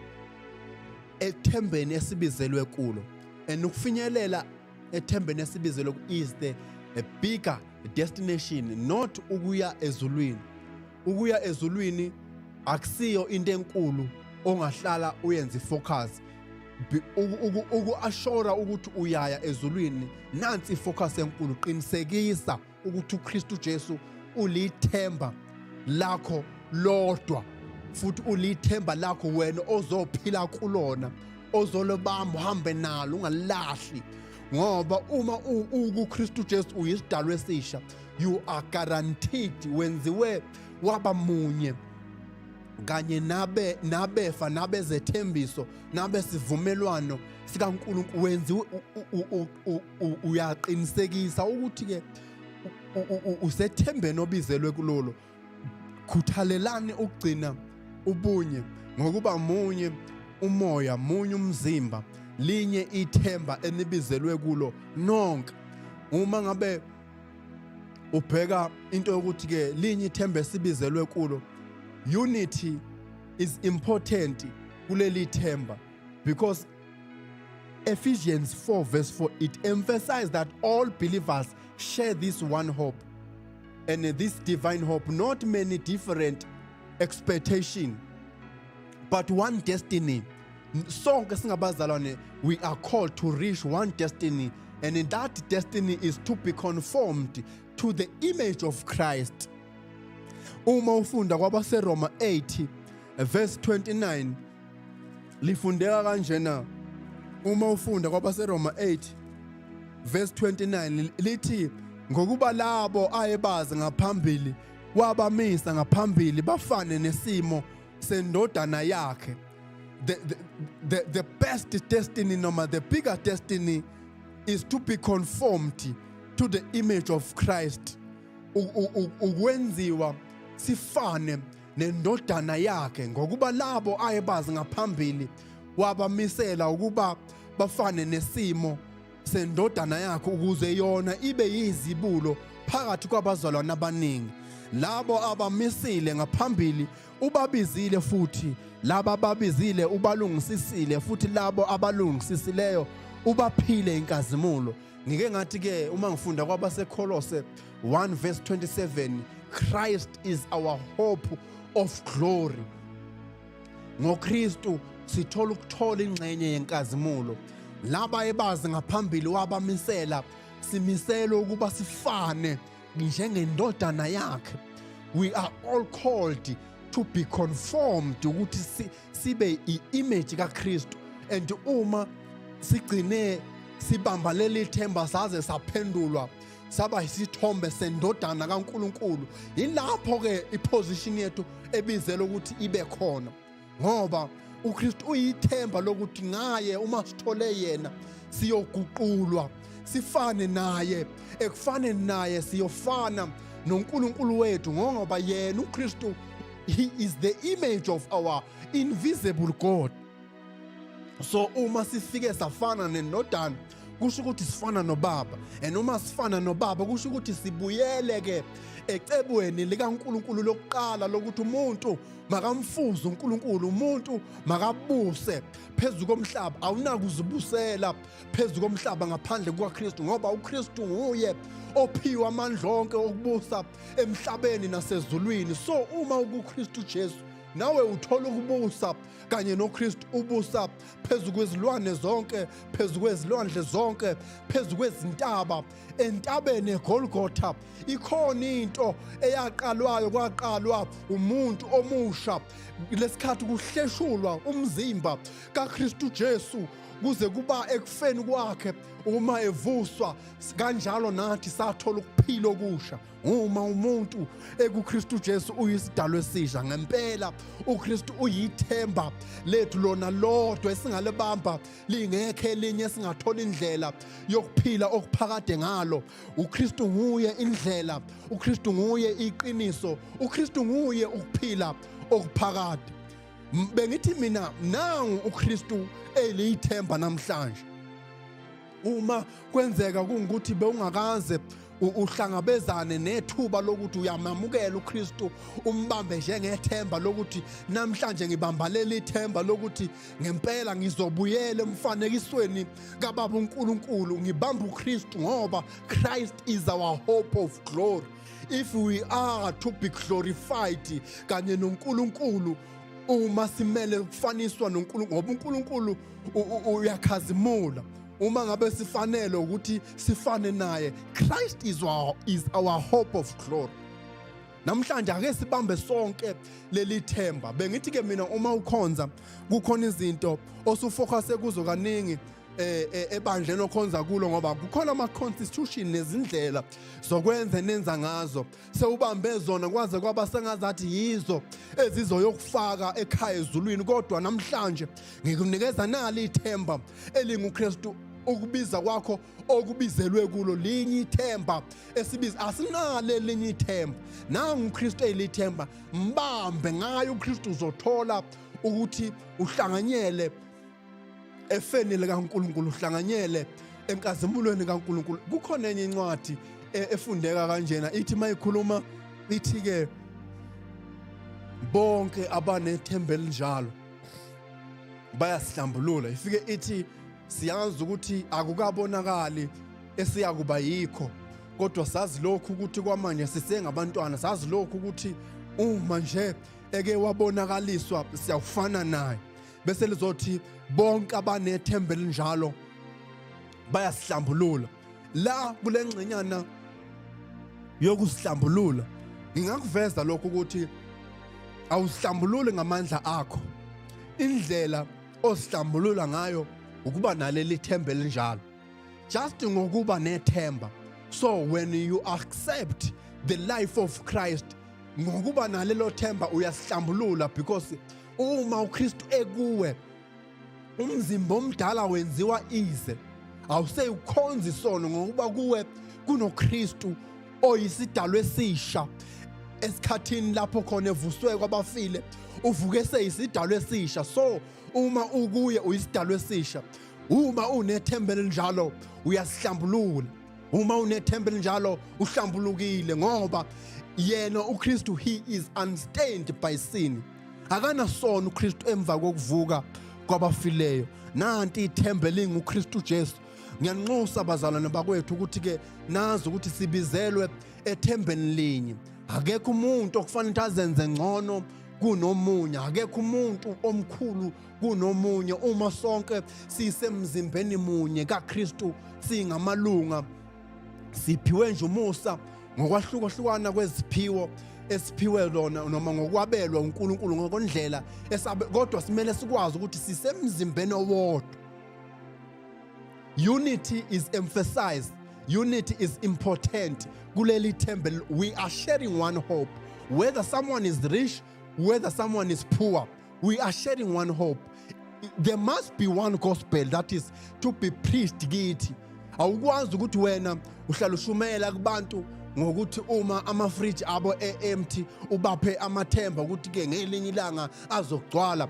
ethembeni esibizelwe kulo, and ukufinyelela ethembeni esibizelwe is a bigger destination, not ukuya ezulwini. Ukuya ezulwini akusiyo into enkulu ongahlala uyenze focus. Uku-ashora ukuthi uyaya ezulwini, nansi ifocus enkulu. Qinisekisa ukuthi uKristu Jesu ulithemba lakho lodwa, futhi ulithemba lakho wena ozophila kulona, ozolobamba uhambe nalo ungalahli. Ngoba uma uKristu Jesu uyisidalwa esisha, you are guaranteed, wenziwe waba munye kanye nabefa nabezethembiso nabesivumelwano sikaNkulunkulu. Wenziwe uyaqinisekisa ukuthi ke usethembeni obizelwe kulolo. Khuthalelani ukugcina ubunye ngokuba munye umoya, munye umzimba, linye ithemba enibizelwe kulo nonke. Uma ngabe ubheka into yokuthi ke linye ithemba esibizelwe kulo, unity is important kuleli themba, because Ephesians 4 verse 4, it emphasizes that all believers share this one hope, and this divine hope, not many different expectation, but one destiny. Sonke singabazalwane, we are called to reach one destiny, and in that destiny is to be conformed to the image of Christ. Uma ufunda kwabaseRoma 8 verse 29 lifundeka kanjena. Uma ufunda kwabaseRoma 8 verse 29 lithi, ngokuba labo ayebazi ngaphambili wabamisa ngaphambili bafane nesimo sendodana yakhe. The best destiny, noma the bigger destiny, is to be conformed to the image of Christ. Ukwenziwa sifane nendodana yakhe, ngokuba labo ayebazi ngaphambili wabamisela ukuba bafane nesimo sendodana yakhe, ukuze yona ibe yizibulo phakathi kwabazalwane abaningi. Labo abamisile ngaphambili ubabizile, futhi labo ababizile ubalungisisile, futhi labo abalungisisileyo ubaphile inkazimulo. Ngike ngathi ke uma ngifunda kwabaseKolose 1 verse 27, Christ is our hope of glory. NgoKristu sithola ukuthola ingxenye yenkazimulo. Laba ebazi ngaphambili wabamisela, simisela ukuba sifane njengendodana yakhe. We are all called to be conformed, ukuthi sibe i-image kaKristu. And uma sigcine sibamba leli themba saze saphendulwa saba isithombe sendodana kaNkulunkulu, ilapho ke iposition yethu ebizela ukuthi ibe khona. Ngoba uKristu uyithemba lokuthi ngaye uma sithole yena siyoguqulwa sifane naye, ekufane naye siyofana noNkulunkulu wethu, ngoba yena uKristu, he is the image of our invisible God. So uma sifike safana nendodana, kusho ukuthi sifana noBaba, and uma sifana noBaba kusho ukuthi sibuyele ke ecebweni likaNkulunkulu lokuqala lokuthi umuntu makamfuze uNkulunkulu, umuntu makabuse phezulu komhlaba. Awunakuzibusela phezulu komhlaba ngaphandle kukaKristu, ngoba uKristu nguye ophiwe amandla onke okubusa emhlabeni nasezulwini. So uma ukuKristu Jesu, nawe uthola ukubusa kanye noKristu, ubusa phezulu kwezilwane zonke, phezulu kwezilwandle zonke, phezulu kwezintaba. Entabeni eGolgotha ikhona into eyaqalwayo, kwaqalwa umuntu omusha lesikhathi kuhleshulwa umzimba kaKristu Jesu kuze kuba ekufeni kwakhe. Uma evuswa kanjalo nathi sathola ukuphila okusha. Uma umuntu ekuKristu Jesu uyisidalwa esisha ngempela, uKristu uyithemba lethu lona lodwa esingalebamba lingekho elinye esingathola indlela yokuphila okuphakade ngalo. uKristu nguye indlela, uKristu nguye iqiniso, uKristu nguye ukuphila okuphakade. Bengithi mina nangu uKristu elithemba namhlanje. Uma kwenzeka kungukuthi bewungakaze uhlangabezane nethuba lokuthi uyamamukela uKristu, umbambe njengethemba lokuthi namhlanje ngibamba leli themba lokuthi ngempela ngizobuyela emfanekisweni kaBaba uNkulunkulu, ngibamba uKristu ngoba Christ is our hope of glory. If we are to be glorified kanye noNkulunkulu, uma simele ukufaniswa noNkulunkulu ngoba uNkulunkulu uyakhazimula, uma ngabe sifanele ukuthi sifane naye, Christ is our hope of glory. Namhlanje ake sibambe sonke leli themba. Bengithi ke mina uma ukhonza kukhona izinto osufocuse kuzo kaningi ebandleni okhonza kulo, ngoba kukhona ama-constitution nezindlela zokwenza nenza ngazo sewubambe zona kwaze kwaba sengazathi yizo ezizoyokufaka ekhaya ezulwini. Kodwa namhlanje ngikunikeza nali ithemba elinguKristu, ukubiza kwakho okubizelwe kulo linye ithemba esibiza, asinale linye ithemba. Nangu uKristu elithemba, mbambe ngayo uKristu uzothola ukuthi uhlanganyele efeni likaNkulunkulu, uhlanganyele enkazimulweni kaNkulunkulu. Kukhona enye incwadi efundeka kanjena ithi mayikhuluma ithi ke bonke abanethemba elinjalo bayasihlambulula. Ifike ithi siyazi ukuthi akukabonakali esiyakuba yikho, kodwa sazi lokhu ukuthi kwamanje sisengabantwana, sazi lokhu ukuthi uma nje eke wabonakaliswa siyafana naye. Bese lizothi bonke abanethemba elinjalo bayasihlambulula. La kule ngcenyana yokusihlambulula ngingakuveza lokhu ukuthi awusihlambulule ngamandla akho. Indlela osihlambulula ngayo ukuba naleli themba elinjalo, just ngokuba nethemba. So when you accept the life of Christ, ngokuba nalelo themba uyasihlambulula, because uma uKristu ekuwe umzimba omdala wenziwa ize, awuseyukhonza isono ngokuba kuwe kunoKristu oyisidalwa esisha. Esikhathini lapho khona evuswe kwabafile uvuke seyisidalwa esisha. So uma ukuye uyisidalwa esisha, uma unethemba elinjalo uyasihlambulula. Uma unethemba elinjalo uhlambulukile, ngoba yena uKristu he is unstained by sin. Akana sono uKristu emva kokuvuka kwabafileyo. Nanti ithemba linguKristu Jesu. Ngiyanxusa abazalwane bakwethu ukuthi ke nazi ukuthi sibizelwe ethembeni linye. Akekho umuntu okufanele azenze ngcono kunomunye, akekho umuntu omkhulu kunomunye. Uma sonke sisemzimbeni munye kaKristu, singamalunga, siphiwe nje umusa ngokwahlukahlukana kweziphiwo esiphiwe lona noma ngokwabelwa uNkulunkulu ngokondlela kodwa simele sikwazi ukuthi sisemzimbeni owodwa. Unity is emphasized. Unity is important. Kuleli themba we are sharing one hope. Whether someone is rich, whether someone is poor, we are sharing one hope. There must be one gospel that is to be preached kithi. Awukwazi ukuthi wena uhlala ushumela kubantu ngokuthi uma ama-fridge abo empty ubaphe amathemba ukuthi ke ngelinye ilanga azogcwala.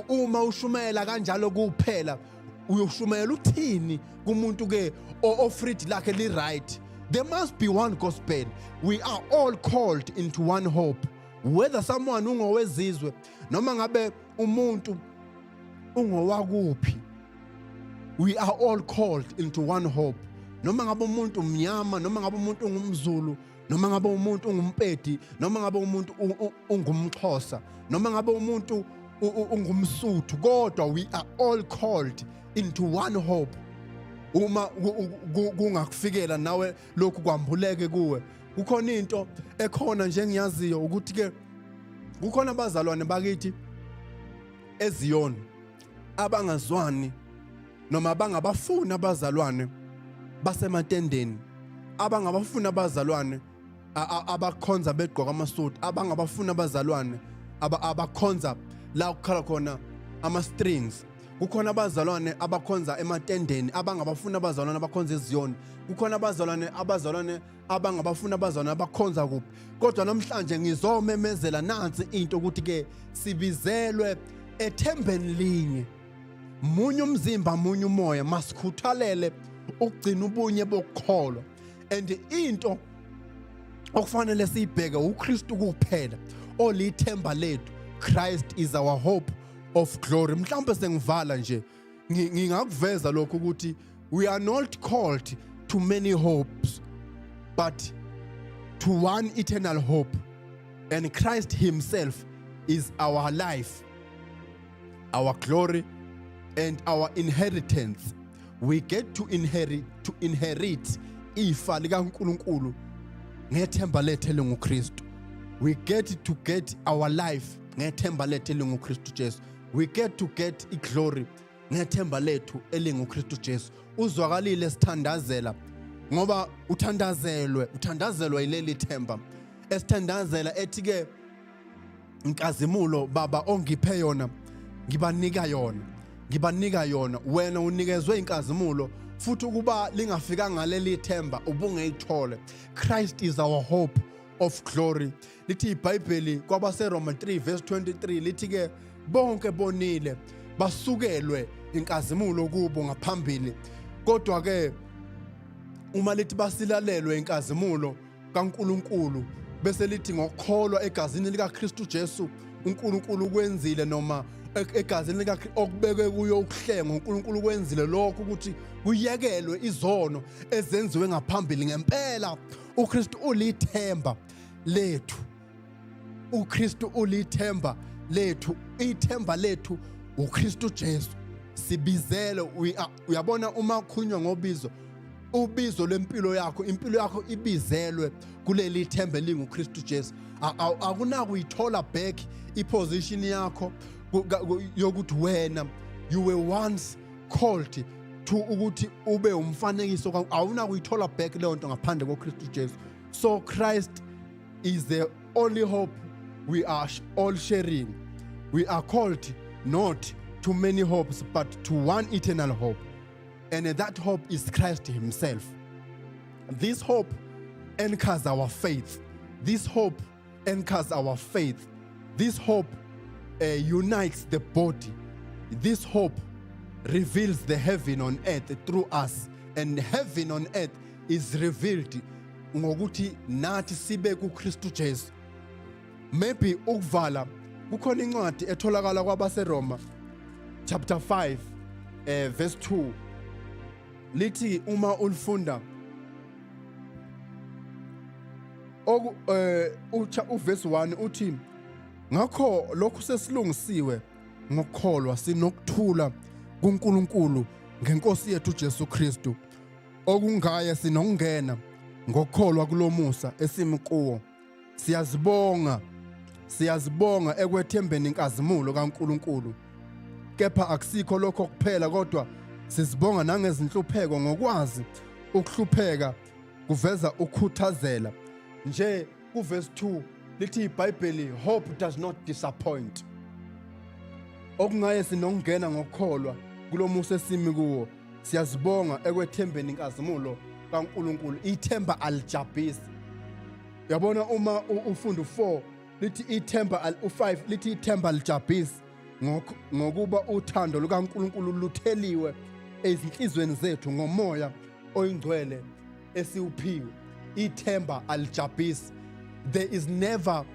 Uma ushumela kanjalo kuphela, uyoshumela uthini kumuntu ke o-fridge lakhe li-right? There must be one gospel. We are all called into one hope. Whether someone ungowezizwe noma ngabe umuntu ungowakuphi, we are all called into one hope. Noma ngabe umuntu mnyama, noma ngabe umuntu ungumZulu, noma ngabe umuntu ungumpedi, noma ngabe umuntu ungumXhosa, noma ngabe umuntu ungumSuthu, kodwa we are all called into one hope. Uma kungakufikela nawe lokhu kwambuleke kuwe, kukhona into ekhona nje engiyaziyo ukuthi ke kukhona abazalwane bakithi eZiyoni abangazwani noma abangabafuni abazalwane basematendeni, abangabafuni abazalwane abakhonza begqoka amasuti, abangabafuni abazalwane abakhonza la kukhala khona ama-strings. Kukhona abazalwane abakhonza ematendeni, abangabafuna abazalwane abakhonza eZiyoni. Kukhona abazalwane abangabafuna abazalwane abakhonza kuphi. Kodwa namhlanje ngizomemezela nansi into ukuthi ke sibizelwe ethembeni linye, munye umzimba munye umoya. Masikhuthalele ukugcina ubunye bokukholwa. and into okufanele siyibheke uKristu kuphela olithemba lethu. Christ is our hope of glory. Mhlawumbe sengivala nje ngingakuveza lokho ukuthi we are not called to many hopes but to one eternal hope, and Christ himself is our life, our glory, and our inheritance. We get to inherit ifa likaNkulunkulu ngethemba lethu elinguKristu. We get to get our life ngethemba lethu elinguKristu Jesu. We get to get iglory ngethemba lethu elinguKristu Jesu. Uzwakalile sithandazela ngoba uthandazelwe yileli themba esithandazela ethi ke inkazimulo baba ongiphe yona ngibanika yona. Wena unikezwe inkazimulo futhi ukuba lingafika ngaleli themba ubungeyithole. Christ is our hope of glory. Lithi iBhayibheli kwabaseRoma 3 verse 23 lithi ke bonke bonile basukelwe inkazimulo kubo ngaphambili, kodwa ke uma lithi basilalelwe inkazimulo kaNkulunkulu bese lithi ngokukholwa egazini likaKristu Jesu uNkulunkulu kwenzile, noma egazini likaKristu okubekwe kuyo ukuhlenga uNkulunkulu kwenzile lokho ukuthi kuyekelwe izono ezenziwe ngaphambili. Ngempela uKristu ulithemba lethu. uKristu ulithemba lethu. Ithemba lethu uKristu Jesu. Sibizele, uyabona uma kukhulunywa ngobizo, ubizo lempilo yakho, impilo yakho ibizelwe kuleli themba linguKristu Jesu. Akunaki uyithola back iposition yakho yokuthi wena you were once called to ukuthi ube umfanekiso. Awunaki uyithola back leyo nto ngaphandle koKristu Jesu. So Christ is the only hope we are all sharing. We are called not to many hopes but to one eternal hope, and that hope is Christ himself. This hope anchors our faith. This hope anchors our faith. This hope unites the body. This hope reveals the heaven on earth through us, and heaven on earth is revealed ngokuthi nathi sibe kuKristu Jesu. Maybe ukuvala kukhona incwadi etholakala kwabaseRoma chapter 5 verse 2 lithi uma ulifunda uverse 1 uthi ngakho lokhu sesilungisiwe ngokukholwa sinokuthula kuNkulunkulu ngeNkosi yethu Jesu Kristu, okungaye sinokungena ngokukholwa kulomusa esimi kuwo. Siyazibonga ekwethembeni inkazimulo kaNkulunkulu, kepha akusikho lokho kuphela, kodwa sizibonga nangezinhlupheko ngokwazi ukuhlupheka kuveza ukukhuthazela. Nje kuverse 2 lithi iBhayibheli hope does not disappoint. Okungaye sinokungena ngokukholwa kulomusa esimi kuwo. Siyazibonga ekwethembeni inkazimulo kaNkulunkulu. Ithemba alijabhisi. Yabona uma ufunda u4 lithi ithemba u5 lithi ithemba alijabhisi ngokuba uthando lukaNkulunkulu lutheliwe ezinhlizweni zethu ngomoya oyingcwele esiwuphiwe. Ithemba alijabhisi. There is never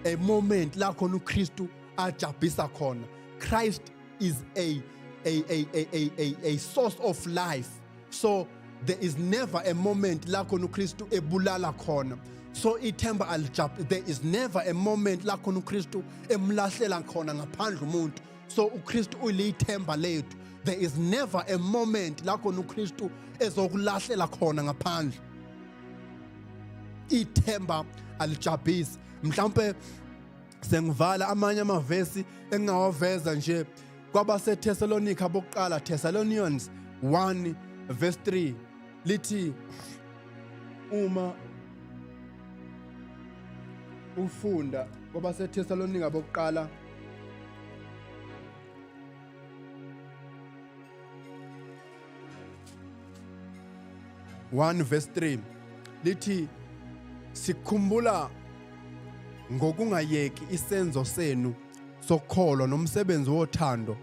a moment la khona uKristu ajabhisa khona. Christ is a source of life. So there is never a moment la khona uKristu ebulala khona. So ithemba alijabhisi. There is never a moment la khona uKristu emlahlela khona ngaphandle umuntu. So uKristu uyithemba lethu. There is never a moment la khona uKristu ezokulahlela khona ngaphandle. Ithemba alijabhisi. Mhlawumbe sengivala amanye amavesi engawaveza nje kwabaseThessalonika bokuqala, Thessalonians 1 verse 3 lithi uma ufunda kwabaseThessalonika bokuqala 1 verse 3 lithi sikhumbula ngokungayeki isenzo senu sokholwa nomsebenzi wothando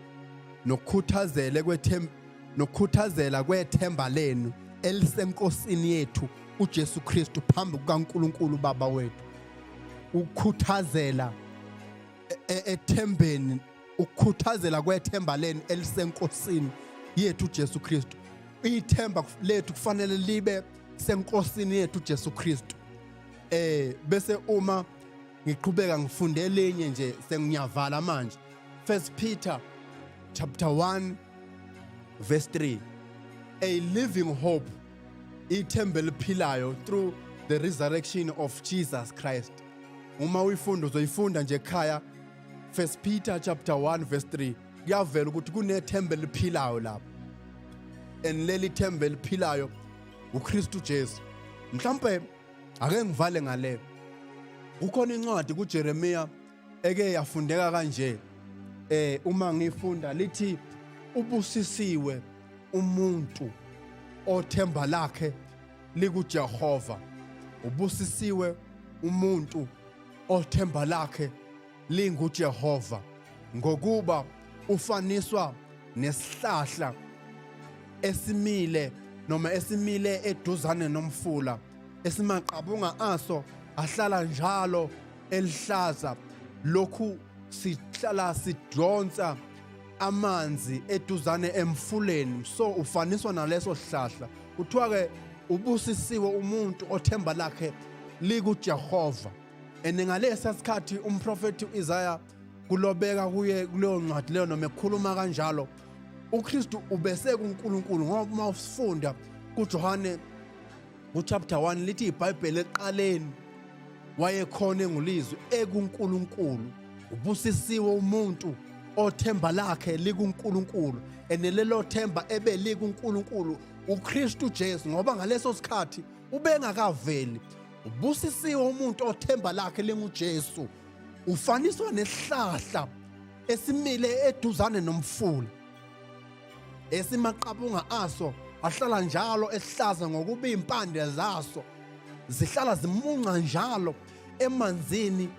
nokukhuthazela kwethemba lenu elisenkosini yethu uJesu Kristu phambi kukaNkulunkulu Baba wethu, ukukhuthazela ethembeni, ukukhuthazela kwethemba leni elisenkosini yethu uJesu Kristu. Ithemba lethu kufanele libe senkosini yethu uJesu Kristu. Bese uma ngiqhubeka ngifunde elinye nje sengiyavala manje. 1 Peter chapter 1 verse 3. A living hope, ithemba eliphilayo through the resurrection of Jesus Christ. Uma uyifunda uzoyifunda nje ekhaya. 1 Peter chapter 1 verse 3. Kuyavela ukuthi kunethemba eliphilayo lapho. And leli themba eliphilayo uKristu Jesu. Mhlawumbe ake ngivale ngale. Kukhona incwadi kuJeremiya eke yafundeka kanje. Uma ngifunda lithi ubusisiwe umuntu othemba lakhe likuJehova. Ubusisiwe umuntu othemba lakhe linguJehova, ngokuba ufaniswa nesihlahla esimile noma esimile eduzane nomfula, esimaqabunga aso ahlala njalo elihlaza, lokhu sihlala sidonsa amanzi eduzane emfuleni. So ufaniswa naleso sihlahla. Kuthiwa ke ubusisiwe umuntu othemba lakhe likuJehova. Ngalesa sikhathi umprofeti uIsaya kulobeka kuye kuleyo ncwadi leyo noma ekhuluma kanjalo, uKristu ubese kuNkulunkulu. Ngoba uma usifunda kuJohane chapter 1 lithi iBhayibheli eqaleni wayekhona engulizwi ekuNkulunkulu. Ubusisiwe umuntu othemba lakhe likuNkulunkulu. Lelo themba ebe likuNkulunkulu uKristu Jesu, ngoba ngaleso sikhathi ubengakaveli. Ubusisiwe umuntu othemba lakhe linguJesu. Ufaniswa nesihlahla esimile eduzane nomfula, esimaqabunga aso ahlala njalo ehlaza, ngokuba impande zaso zihlala zimunca njalo emanzini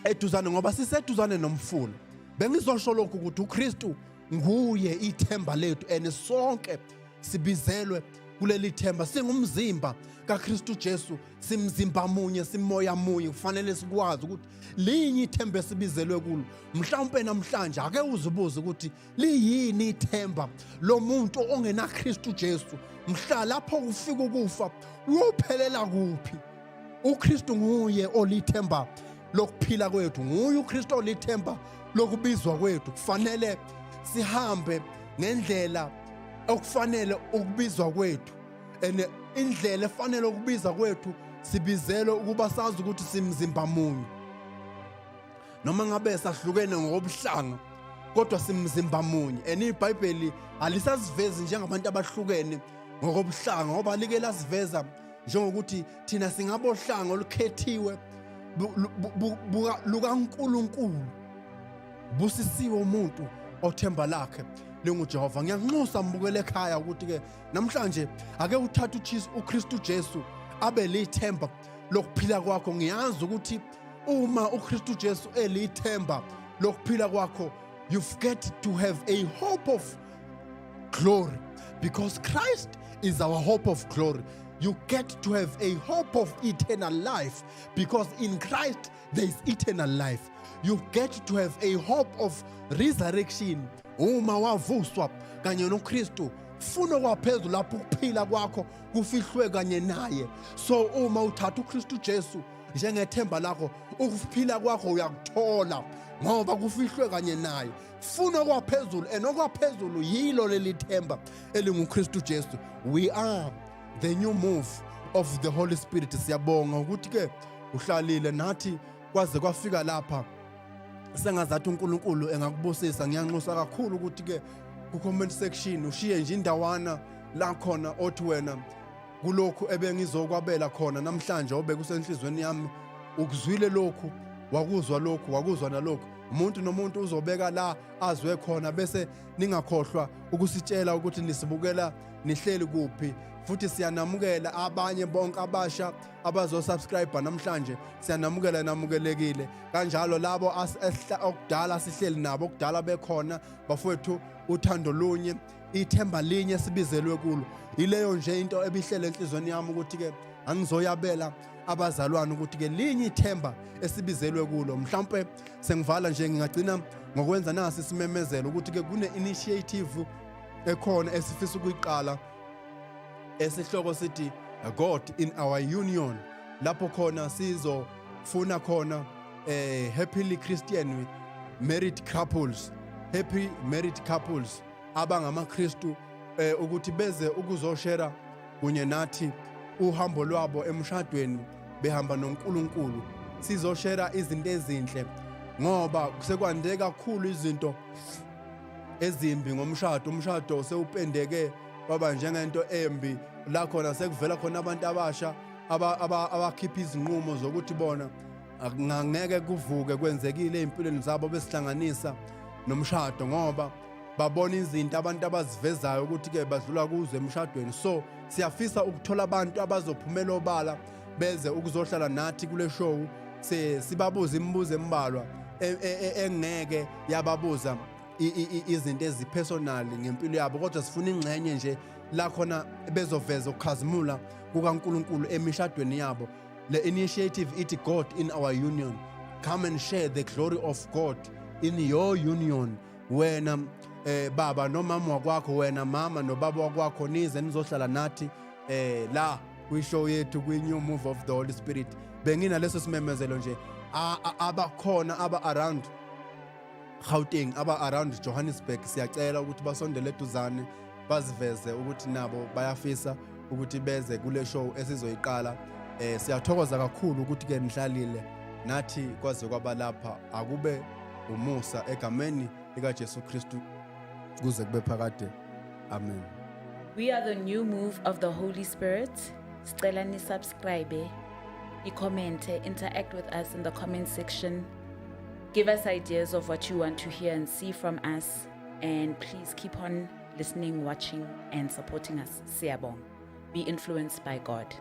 eduzane, ngoba siseduzane nomfula. Bengizosho lokhu ukuthi uKristu nguye ithemba lethu, and sonke sibizelwe kuleli themba. Singumzimba kaKristu Jesu, simzimba munye, simoya munye. Kufanele sikwazi ukuthi linye ithemba esibizelwe kulo. Mhlawumbe namhlanje ake uzibuze ukuthi liyini ithemba lomuntu ongena Kristu Jesu. Mhla lapho kufika ukufa uyophelela kuphi? uKristu nguye olithemba lokuphila kwethu, nguye uKristu olithemba lokubizwa kwethu. Kufanele sihambe ngendlela okufanele ukubizwa kwethu, and indlela efanele ukubiza kwethu sibizelwe ukuba sazi ukuthi simzimba munye. Noma ngabe sahlukene ngobuhlanga kodwa simzimba munye. And iBhayibheli alisasivezi njengabantu abahlukene ngokobuhlanga, ngoba like lasiveza njengokuthi thina singabohlanga olukhethiwe lukaNkulunkulu. Busisiwe umuntu othemba lakhe linguJehova. Ngiyanxusa mbukele ekhaya ukuthi ke namhlanje ake uthathe uKristu Jesu abe lithemba lokuphila kwakho. Ngiyazi ukuthi uma uKristu Jesu elithemba lokuphila kwakho, you've got to have a hope of glory, because Christ is our hope of glory. You get to have a hope of eternal life, because in Christ there is eternal life. You get to have a hope of resurrection. Uma wavuswa kanye noKristu, funa kwaphezulu lapho ukuphila kwakho kufihlwe kanye naye. So uma uthatha uKristu Jesu njengethemba lakho, ukuphila kwakho uyakuthola ngoba kufihlwe kanye naye. Funa kwaphezulu, enokwaphezulu yilo leli themba elinguKristu Jesu. We are the new move of the Holy Spirit. Siyabonga ukuthi ke uhlalile nathi kwaze kwafika lapha. Sengazathi uNkulunkulu engakubusisa. Ngiyanxusa kakhulu ukuthi ke ku comment section ushiye nje indawana la khona othi wena kulokhu ebengizokwabela khona namhlanje obekusenhlizweni yami, ukuzwile lokhu, wakuzwa lokhu, wakuzwa nalokhu. Umuntu nomuntu uzobeka la azwe khona, bese ningakhohlwa ukusitshela ukuthi nisibukela nihleli kuphi. Futhi siyanamukela abanye bonke abasha abazosubscribe namhlanje. Siyanamukela, namukelekile. Kanjalo labo okudala sihleli nabo okudala bekhona bafowethu uthando lunye ithemba linye sibizelwe kulo. Ileyo nje into ebihlele enhlizweni yami ukuthi ke angizoyabela abazalwane ukuthi ke linye ithemba esibizelwe kulo. Mhlawumbe sengivala nje ngingagcina ngokwenza nasi isimemezelo ukuthi ke kune initiative ekhona esifisa ukuyiqala esihloko sithi God in our union, lapho khona sizofuna khona happily Christian married couples, happy married couples abangamaKristu ukuthi beze ukuzoshare kunye nathi uhambo lwabo emshadweni behamba noNkulunkulu. Sizoshare izinto ezinhle ngoba kusekwande kakhulu izinto ezimbi ngomshado. Umshado sewupendeke baba njengento embi, la khona sekuvela khona abantu abasha abakhipha izinqumo zokuthi bona ngeke kuvuke kwenzekile empilweni zabo besihlanganisa nomshado ngoba babona izinto abantu abazivezayo ukuthi ke badlula kuzo emshadweni. So siyafisa ukuthola abantu abazophumela obala beze ukuzohlala nathi kule show, sibabuza imibuzo embalwa engeke yababuza izinto ezipersonal ngempilo yabo, kodwa sifuna ingxenye nje la khona bezoveza ukukhazimula kukaNkulunkulu emishadweni yabo. Le initiative ithi God in our union. Come and share the glory of God in your union. Wena baba nomama wakwakho, wena mama nobaba wakwakho, nize nizohlala nathi la kwishow yethu kwi-New Move of the Holy Spirit. Bengina leso simemezelo nje abakhona aba-around Gauteng, aba-around Johannesburg, siyacela ukuthi basondele eduzane baziveze ukuthi nabo bayafisa ukuthi beze kule show esizoyiqala. Siyathokoza kakhulu ukuthi ke nihlalile nathi kwaze kwaba lapha. Akube umusa egameni likaJesu Kristu kuze kube phakade. Amen. We are the New Move of the Holy Spirit. Sicela ni subscribe, ni comment, interact with us in the comment section. Give us ideas of what you want to hear and see from us, and please keep on listening, watching, and supporting us. Siyabonga. Be influenced by God.